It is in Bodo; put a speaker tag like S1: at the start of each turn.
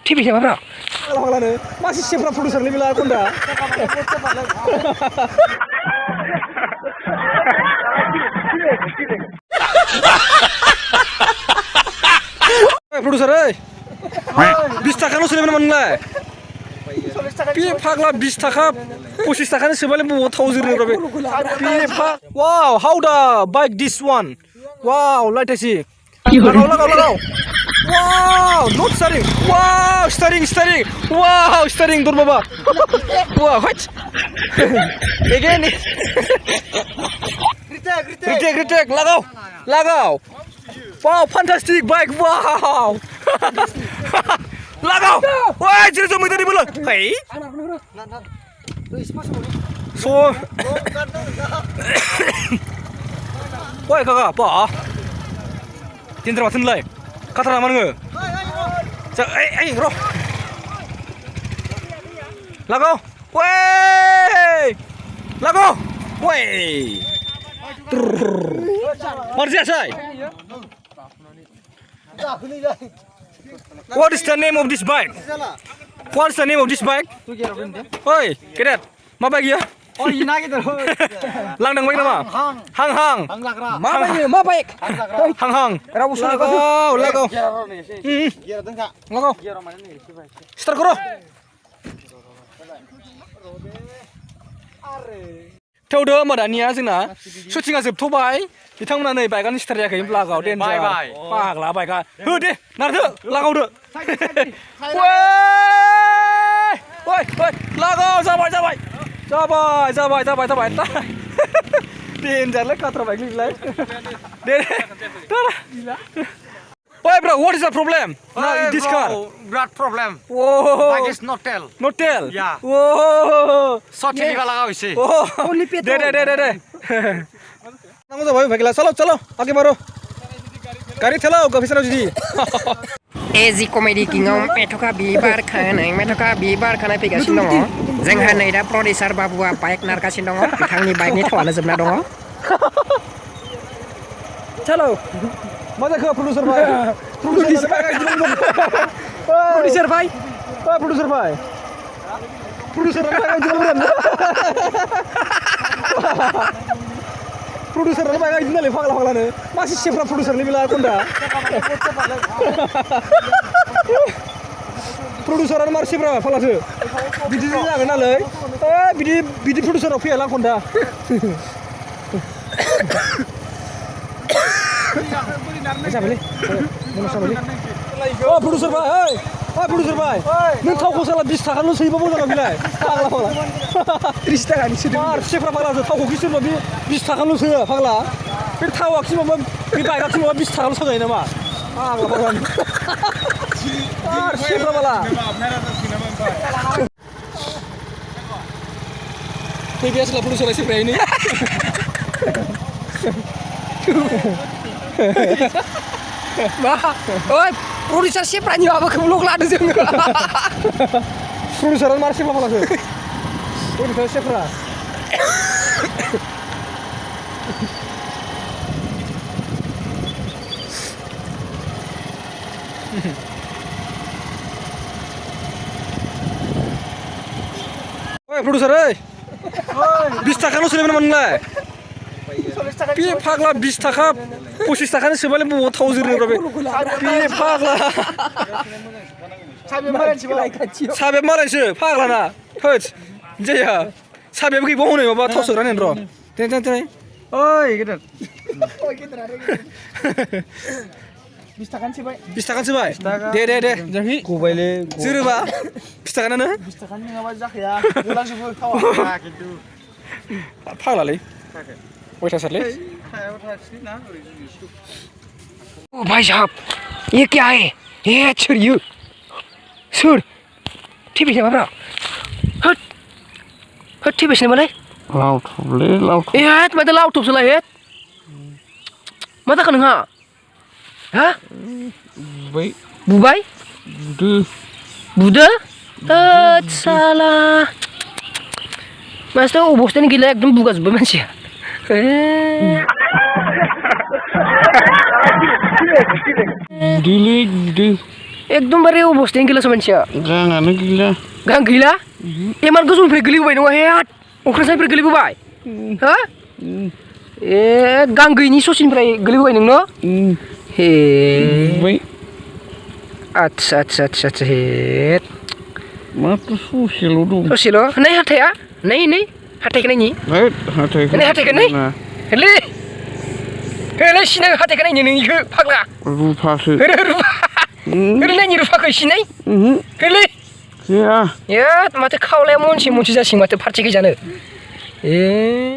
S1: TV siapa bro?
S2: Halo, masih siapa produser lebih lah aku ndak. Produser, 20 টাকা নো सोलिबोन मोनलाय बे फाग्ला 20 टाका 25 टाकानि सोबालाय बबाव थाव जोरो बे वाव हाउ दा बाइक दिस वन वाव लाइटासि लगाव वाव नट स्टारिंग वाव स्टारिंग वाव स्टारिंग दर बाबा वाव व्हाट अगेन रिटेक लगाव वाव फैंटास्टिक बाइक वाव लगाव ओइ जेरै जों मैदानि बोलो है सो ओइ काका बा दिनद्रा माथोनलाय खाथार नामा नोङो जा ओइ र लगाव ओइ लगाव ओइ मारजायासै What is the name of this bike? What is the name of this bike? Oi, kedet, ma bike ya?
S1: Oh, ini gitu.
S2: Langdang bike nama? Hang.
S1: Ma bike.
S2: Hang. लगाव. Start karo. थेवदो होमबा दानिया जोंना शुटिंआ जोबथ'बाय बिथांमोना नै बाइकआनो स्टार्ट जायाखै लागाव देनजार फाग्ला बाइकआ हो दे नारदो लागावदो ओइ लागाव जाबाय देनजारलाय काट्रा बाइक लिलाय दे Why bro, what is the problem? In this car?
S3: Bad problem.
S2: Whoa.
S3: Bike is not tell.
S2: Not tell?
S3: Yeah.
S2: Whoa.
S3: Short TV lagaw ise.
S1: Only petrol.
S2: दे नांगौ जाबाय भागला चलो आगे बढ़ो गाड़ी चलाओ गफिसराव जी
S1: एजी कमेडि किंआव मेथका बिबार खानाय फैगासिनो दङ जोंहा नै दा प्रडिउसार बाबुआ बाइक नारगासिनो दङ बिथांनि बाइकनि थावानो जोबना दङ
S2: चलो मजा खा प्रोड्यूसर भाई प्रोड्यूसर भाई इदिनोलै फाग्लानो मासि सेफ्रा प्रोड्यूसरनि बेला कोनदा प्रोड्यूसरानो मार सेफ्रा फाग्लासो बिदि जागोन नालै बिदि प्रोड्यूसराव फैयाला कोनदा साबले ओ प्रोड्यूसर भाई नों थावखौ साला 20 टाकाल' सोयोबा मोजां बिलाय फाग्ला 30 टाकानि सोदों मार सेफ्रा फाग्लासो थावखौ किसुबा बे 20 टाकाल' सोयो फाग्ला बे थावा किसुबा बे बाइकआ किसुबा 20 टाकाल' सोजायो नामा फाग्ला मार सेफ्रा बाला TVS lah प्रोड्यूसर सेफ्रा ini
S1: ओइ प्रडिउसार सेफ्रानि माबाखौ ब्लग लादों जोङो
S2: प्रोड्यूसरानो मार सेफ्रा फाग्लासो प्रोड्यूसर सेफ्रा ओइ प्रोड्यूसर 20 टाकाल' सोलिबोन मोनलाय बे फाग्ला 20 टाका 25 टाकानि सोबालाय बबाव थाव जोरो बे फाग्ला साबेब मालायसो फाग्लाना होद जाया साबेब गैबाव हनै माबा थाव सोग्रानि र' देन ओइ गेदेर
S1: 20 टाकानि सोबाय
S2: 20 टाकानि सोबाय दे गबायले जोरोबा 20 टाकानानो
S3: 20 टाकानि नङाबा जाखाया गलांजोबो थावा खिन्थु
S2: फाग्लालै अयथासारलै
S1: ओ भाई साहब ये क्या है ये sir TV siapa bro hut TV siapa
S3: लाउट
S1: ए माथो लाउटुबसो लायो मा जाखो नोंहा हा बुबाय बुदो साला मासथ' अबस्थानि गैला एकदम बुगाजोब्बाय मानसिया
S3: Delete
S1: एकदमबारे अबस्थायानो गैलासो मानसिया
S3: गाङानो गैला
S1: गां गैला इमान गोजौनिफ्राय गोलैबोबाय नङा हेट अख्रांसानिफ्राय गोलैबोबाय हो ए गां गैयिनि ससेनिफ्राय गोलैबोबाय नोंनो हे आच्छा आच्छा आच्छा आच्छा हेट
S3: माथो ससेल' दं
S1: ससेल' नै हाथाया नै हाथायखौ नायनि नै हाथायखौ नै हेलै हेलै सिनाय हाथायखौ नायनो नोंनिखौ फाग्ला
S3: रुफासो
S1: रुफा हेलै नायनि रुफाखौ सिनाय हेलै
S3: गैया
S1: माथो खावलाया मनसे जासिगोन माथो फारसेखै जानो ए